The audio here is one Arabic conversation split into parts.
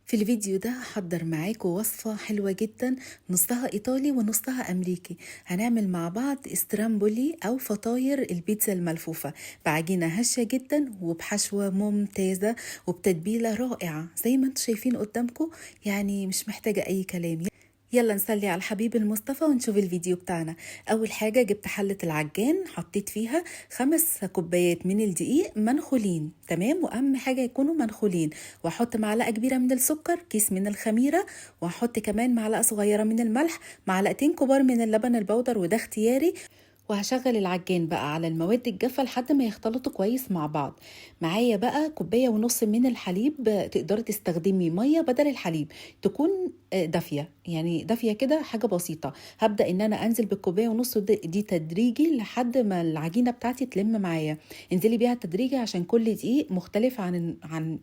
في الفيديو ده هحضر معاكم وصفة حلوة جدا، نصها إيطالي ونصها أمريكي. هنعمل مع بعض استرامبولي أو فطاير البيتزا الملفوفة بعجينة هشة جدا وبحشوة ممتازة وبتتبيلة رائعة زي ما انتم شايفين قدامكم. يعني مش محتاجة أي كلام. يلا نصلي على الحبيب المصطفى ونشوف الفيديو بتاعنا. اول حاجة جبت حلة العجان، حطيت فيها 5 كوبايات من الدقيق منخولين، تمام، واهم حاجة يكونوا منخولين. واحط معلقة كبيرة من السكر، كيس من الخميرة، واحط كمان معلقة صغيرة من الملح، معلقتين كبار من اللبن البودر وده اختياري. وهشغل العجان بقى على المواد الجافة لحد ما يختلطوا كويس مع بعض. معايا بقى 1.5 كوباية من الحليب، تقدري تستخدمي مية بدل الحليب، تكون دافية، يعني دافية كده حاجة بسيطة. هبدأ ان انا انزل ب1.5 كوباية دي تدريجي لحد ما العجينة بتاعتي تلم معايا. انزلي بيها تدريجي عشان كل دقيق مختلف عن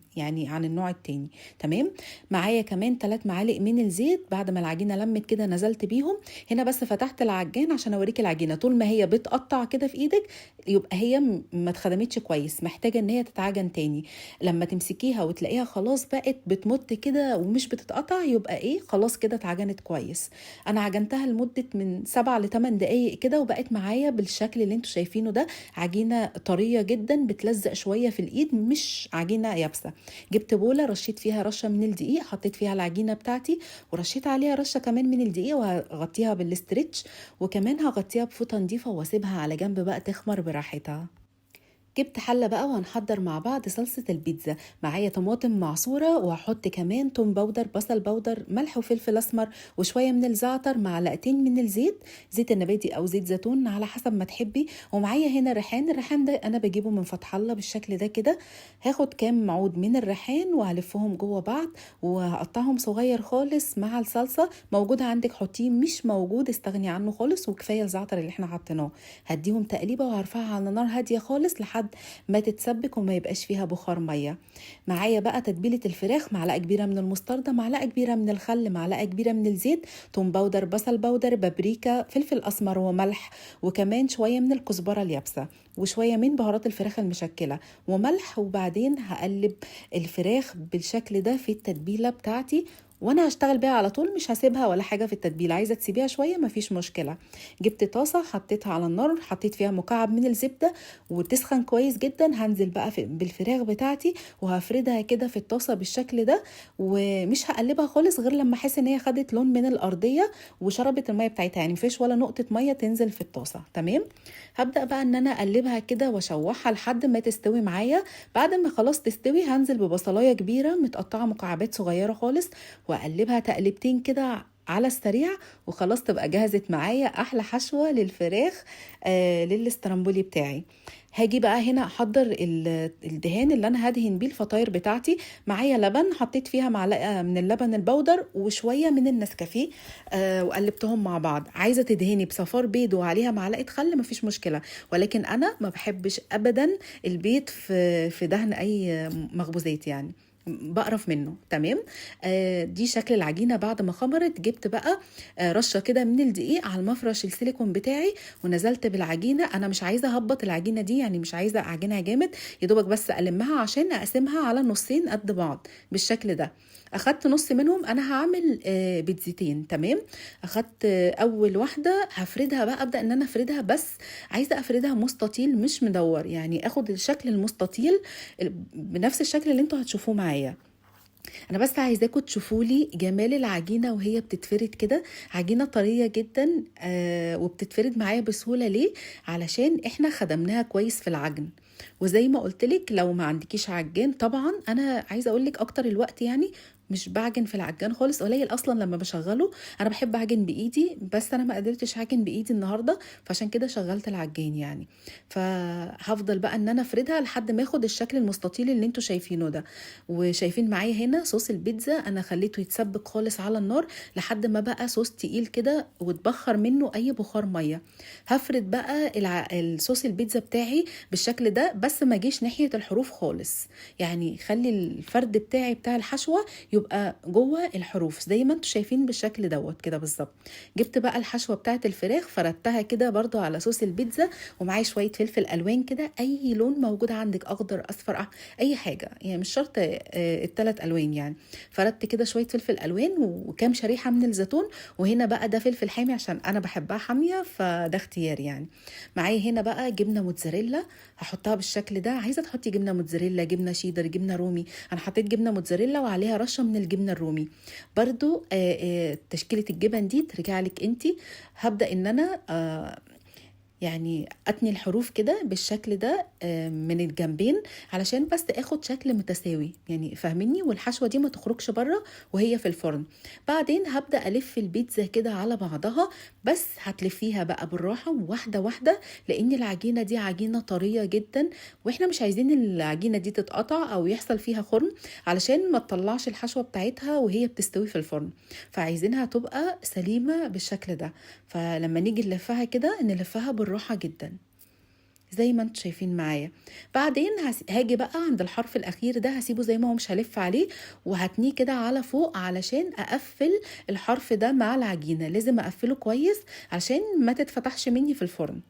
النوع التاني. تمام. معايا كمان 3 معالق من الزيت، بعد ما العجينة لمت كده نزلت بيهم. هنا بس فتحت العجان عشان اوريك العجينة طول ما هي بتقطع كده في ايدك يبقى هي ما اتخدمتش كويس، محتاجه ان هي تتعجن تاني. لما تمسكيها وتلاقيها خلاص بقت بتمط كده ومش بتتقطع يبقى ايه، خلاص كده اتعجنت كويس. انا عجنتها لمده من 7 ل 8 دقايق كده وبقت معايا بالشكل اللي انتوا شايفينه ده. عجينه طريه جدا بتلزق شويه في الايد، مش عجينه يابسه. جبت بوله رشيت فيها رشه من الدقيق، حطيت فيها العجينه بتاعتي ورشيت عليها رشه كمان من الدقيق وهغطيها بالاسترتش، وكمان هغطيها بفوطه نضيفه واسيبها على جنب بقى تخمر براحتها. جبت حلة بقى وهنحضر مع بعض صلصة البيتزا. معايا طماطم معصورة، وهحط كمان توم باودر، بصل باودر، ملح وفلفل اسمر، وشوية من الزعتر، معلقتين من الزيت، زيت النباتي او زيت زيتون على حسب ما تحبي. ومعايا هنا ريحان، الريحان ده انا بجيبه من فتح الله بالشكل ده كده. هاخد كام عود من الريحان وهلفهم جوه بعض وهقطعهم صغير خالص مع الصلصة. موجود عندك حطيه، مش موجود استغني عنه خالص، وكفاية الزعتر اللي احنا حطيناه. هديهم تقليبة وهرفعها على نار هادية خالص لحد ما تتسبك وما يبقاش فيها بخار ميه. معايا بقى تتبيله الفراخ، معلقه كبيره من المستردة، معلقه كبيره من الخل، معلقه كبيره من الزيت، توم باودر، بصل باودر، بابريكا، فلفل اسمر وملح، وكمان شويه من الكزبره اليابسه، وشويه من بهارات الفراخ المشكله وملح. وبعدين هقلب الفراخ بالشكل ده في التتبيله بتاعتي، وانا هشتغل بيها على طول، مش هسيبها ولا حاجه في التتبيله. عايزه تسيبيها شويه مفيش مشكله. جبت طاسه حطيتها على النار، حطيت فيها مكعب من الزبده وتسخن كويس جدا. هنزل بقى بالفراخ بتاعتي وهفردها كده في الطاسه بالشكل ده، ومش هقلبها خالص غير لما احس ان هي خدت لون من الارضيه وشربت الميه بتاعتها، يعني مفيش ولا نقطه ميه تنزل في الطاسه. تمام. هبدا بقى ان انا اقلبها كده واشوحها لحد ما تستوي معايا. بعد ما خلاص تستوي هنزل ببصلايه كبيره متقطعه مكعبات صغيره خالص، واقلبها تقلبتين كده على السريع، وخلاص تبقى جهزت معايا احلى حشوه للفراخ للاسترامبولي بتاعي. هاجي بقى هنا احضر الدهان اللي انا هدهن بيه الفطاير بتاعتي. معايا لبن، حطيت فيها معلقه من اللبن البودر وشويه من النسكافيه، وقلبتهم مع بعض. عايزه تدهني بصفار بيض وعليها معلقه خل مفيش مشكله، ولكن انا ما بحبش ابدا البيض في دهن اي مخبوزات، يعني بقرف منه. تمام. دي شكل العجينه بعد ما خمرت. جبت بقى رشه كده من الدقيق على المفرش السيليكون بتاعي ونزلت بالعجينه. انا مش عايزه اهبط العجينه دي، يعني مش عايزه اعجنها جامد، يا دوبك بس المها عشان اقسمها على نصين قد بعض بالشكل ده. اخدت نص منهم، انا هعمل بيتزتين. تمام. اخدت اول واحده هفردها بقى، ابدا ان انا افردها، بس عايزه افردها مستطيل مش مدور، يعني اخد الشكل المستطيل بنفس الشكل اللي انتوا هتشوفوه معايا. انا بس عايزاكم تشوفوا لي جمال العجينه وهي بتتفرد كده. عجينه طريه جدا وبتتفرد معايا بسهوله. ليه؟ علشان احنا خدمناها كويس في العجن. وزي ما قلت لك لو ما عندكيش عجان، طبعا انا عايزه اقول لك اكتر الوقت يعني مش بعجن في العجان خالص، قليل اصلا لما بشغله. انا بحب اعجن بايدي، بس انا ما قدرتش اعجن بايدي النهارده، فعشان كده شغلت العجان يعني. فهفضل بقى ان انا افردها لحد ما اخد الشكل المستطيل اللي انتوا شايفينه ده. وشايفين معايا هنا صوص البيتزا، انا خليته يتسبك خالص على النار لحد ما بقى صوص تقيل كده وتبخر منه اي بخار ميه. هفرد بقى الصوص البيتزا بتاعي بالشكل ده، بس ما جيش ناحيه الحروف خالص، يعني خلي الفرد بتاعي بتاع الحشوه يبقى بيبقى جوه الحروف زي ما انتوا شايفين بالشكل دوت كده بالظبط. جبت بقى الحشوه بتاعه الفراخ فردتها كده برضو على صوص البيتزا، ومعايا شويه فلفل الوان كده، اي لون موجود عندك، اخضر اصفر اي حاجه يعني، مش شرط الثلاث الوان يعني. فردت كده شويه فلفل الوان وكام شريحه من الزيتون، وهنا بقى ده فلفل حامي عشان انا بحبها حاميه فده اختيار يعني. معايا هنا بقى جبنه موتزاريلا هحطها بالشكل ده. عايزه تحطي جبنه موتزاريلا، جبنه شيدر، جبنه رومي، انا حطيت جبنه موتزاريلا وعليها رشه من الجبنه الرومي. برضو تشكيله الجبن دي ترجع لك انتي. هبدا ان انا يعني اتني الحروف كده بالشكل ده من الجنبين علشان بس اخد شكل متساوي يعني، فاهميني؟ والحشوه دي ما تخرجش بره وهي في الفرن. بعدين هبدا الف البيتزا كده على بعضها، بس هتلفيها بقى بالراحه واحده واحده، لان العجينه دي عجينه طريه جدا، واحنا مش عايزين العجينه دي تتقطع او يحصل فيها خرم علشان ما تطلعش الحشوه بتاعتها وهي بتستوي في الفرن، فعايزينها تبقى سليمه بالشكل ده. فلما نيجي نلفها كده نلفها بالراحه جدا زي ما انتوا شايفين معايا. بعدين هاجي بقى عند الحرف الاخير ده هسيبه زي ما هو، مش هلف عليه، وهتنيه كده على فوق علشان اقفل الحرف ده مع العجينه. لازم اقفله كويس علشان ما تتفتحش مني في الفرن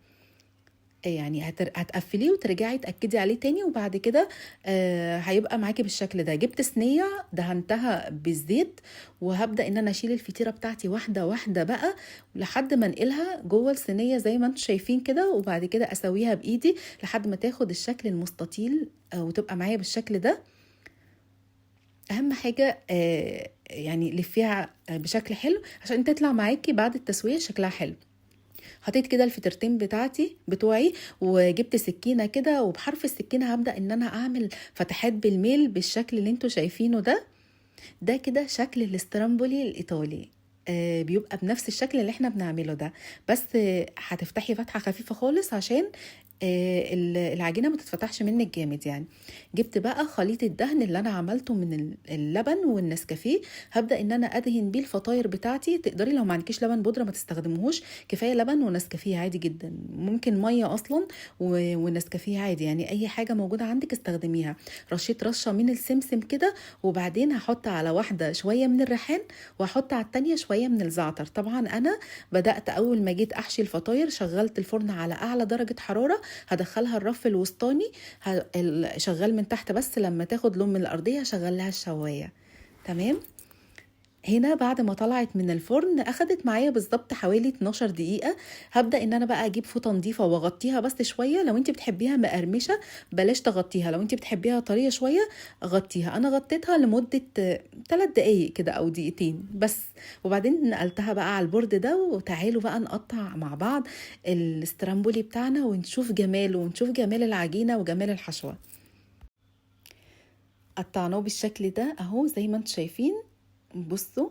يعني. هتقفليه وترجعي تأكدي عليه تاني، وبعد كده هيبقى معاكي بالشكل ده. جبت صينية دهنتها بالزيت، وهبدأ ان انا اشيل الفطيرة بتاعتي واحدة واحدة بقى لحد ما انقلها جوه الصينية زي ما انتم شايفين كده، وبعد كده اسويها بايدي لحد ما تاخد الشكل المستطيل وتبقى معايا بالشكل ده. اهم حاجة يعني لفيها بشكل حلو عشان تطلع معاكي بعد التسوية شكلها حلو. حطيت كده الفطيرتين بتوعي وجبت سكينه كده، وبحرف السكينه هبدا ان انا اعمل فتحات بالميل بالشكل اللي انتوا شايفينه ده كده شكل الاسترامبولي الايطالي. بيبقى بنفس الشكل اللي احنا بنعمله ده، بس هتفتحي فتحه خفيفه خالص عشان العجينه ما تتفتحش منك جامد يعني. جبت بقى خليط الدهن اللي انا عملته من اللبن والنسكافيه، هبدا ان انا ادهن بيه الفطاير بتاعتي. تقدري لو ما عندكيش لبن بودره ما تستخدموهوش، كفايه لبن ونسكافيه عادي جدا، ممكن ميه اصلا ونسكافيه عادي يعني، اي حاجه موجوده عندك استخدميها. رشيت رشه من السمسم كده، وبعدين هحط على واحده شويه من الريحان، واحط على التانية شويه من الزعتر. طبعا انا بدات اول ما جيت احشي الفطاير شغلت الفرن على اعلى درجه حراره، هدخلها الرف الوسطاني شغال من تحت، بس لما تاخد لون من الارضيه شغل لها الشوايه. تمام. هنا بعد ما طلعت من الفرن اخدت معايا بالظبط حوالي 12 دقيقه. هبدا ان انا بقى اجيب فوطه نظيفه واغطيها بس شويه. لو انت بتحبيها مقرمشه بلاش تغطيها، لو انت بتحبيها طريه شويه غطيها. انا غطيتها لمده 3 دقايق كده او دقيقتين بس، وبعدين نقلتها بقى على البورد ده. وتعالوا بقى نقطع مع بعض الاسترامبولي بتاعنا ونشوف جماله ونشوف جمال العجينه وجمال الحشوه. قطعناه بالشكل ده اهو زي ما انتم شايفين. بصوا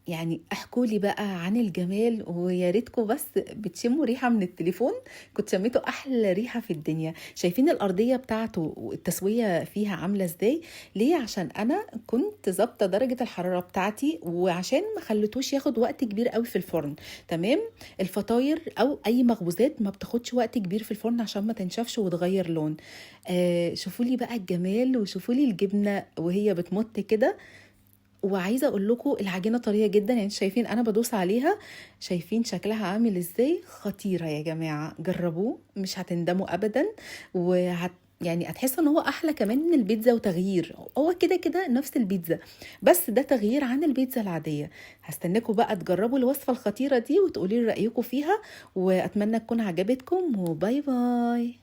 يعني احكولي بقى عن الجمال، ويا ريتكم بس بتشموا ريحه من التليفون كنت شميته احلى ريحه في الدنيا. شايفين الارضيه بتاعته والتسويه فيها عامله ازاي؟ ليه؟ عشان انا كنت ظابطه درجه الحراره بتاعتي، وعشان ما خليتوش ياخد وقت كبير قوي في الفرن. تمام. الفطاير او اي مخبوزات ما بتاخدش وقت كبير في الفرن عشان ما تنشفش وتغير لون. شوفوا لي بقى الجمال، وشوفوا لي الجبنه وهي بتمط كده. وعايزه اقول لكم العجينه طريه جدا يعني، شايفين انا بدوس عليها، شايفين شكلها عامل ازاي؟ خطيره يا جماعه، جربوه مش هتندموا ابدا. يعني هتحسوا ان هو احلى كمان من البيتزا، وتغيير هو كده كده نفس البيتزا، بس ده تغيير عن البيتزا العاديه. هستناكم بقى تجربوا الوصفه الخطيره دي وتقولي لي رايكم فيها، واتمنى تكون عجبتكم، وباي باي.